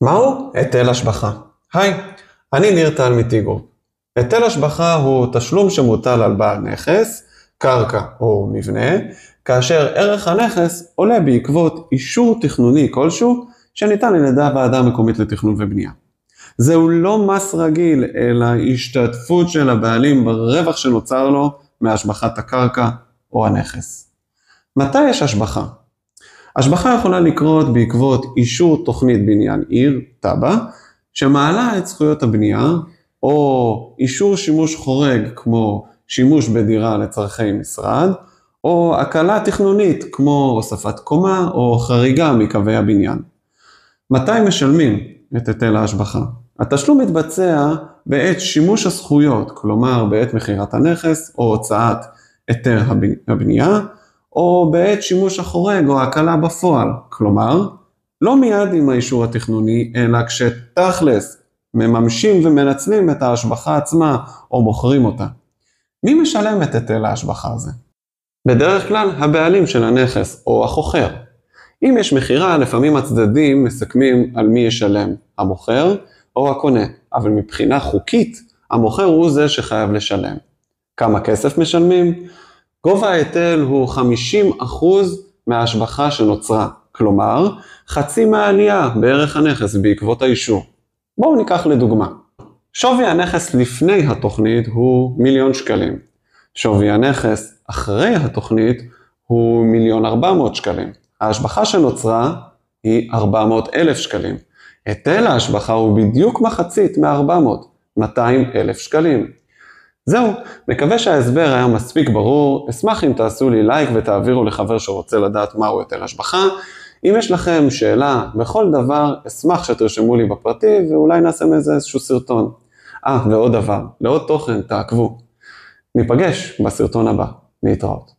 מהו היטל השבחה? היי, אני ניר טל מטיגו. היטל השבחה הוא תשלום שמוטל על בעל נכס, קרקע או מבנה, כאשר ערך הנכס עולה בעקבות אישור תכנוני כלשהו שניתן על ידי הוועדה המקומית לתכנון ובנייה. זהו לא מס רגיל, אלא השתתפות של הבעלים ברווח שנוצר לו מהשבחת הקרקע או הנכס. מתי יש השבחה? השבחה יכולה לקרות בעקבות אישור תוכנית בניין עיר, תב"ע, שמעלה את זכויות הבנייה, או אישור שימוש חורג כמו שימוש בדירה לצרכי משרד, או הקלה תכנונית כמו הוספת קומה או חריגה מקווי הבניין. מתי משלמים את היטל ההשבחה? התשלום מתבצע בעת שימוש הזכויות, כלומר בעת מכירת הנכס או הוצאת היתר הבנייה, או בעת שימוש החורג או הקלה בפועל, כלומר, לא מיד עם האישור התכנוני, אלא כשתכלס מממשים ומנצלים את ההשבחה עצמה או מוכרים אותה. מי משלם את היטל ההשבחה הזה? בדרך כלל הבעלים של הנכס או החוכר. אם יש מחירה, לפעמים הצדדים מסכמים על מי ישלם, המוכר או הקונה, אבל מבחינה חוקית, המוכר הוא זה שחייב לשלם. כמה כסף משלמים? גובה ההיטל הוא 50% מההשבחה שנוצרה, כלומר, חצי מהעלייה בערך הנכס בעקבות האישור. בואו ניקח לדוגמה. שווי הנכס לפני התוכנית הוא 1,000,000 שקלים. שווי הנכס אחרי התוכנית הוא 1,400,000 שקלים. ההשבחה שנוצרה היא 400,000 שקלים. היטל ההשבחה הוא בדיוק מחצית מ-400, 200,000 שקלים. זהו, מקווה שההסבר היה מספיק ברור, אשמח אם תעשו לי לייק ותעבירו לחבר שרוצה לדעת מהו היטל השבחה. אם יש לכם שאלה בכל דבר, אשמח שתרשמו לי בפרטי ואולי נעשה מזה איזשהו סרטון. ועוד דבר, לעוד תוכן תעקבו. ניפגש בסרטון הבא, להתראות.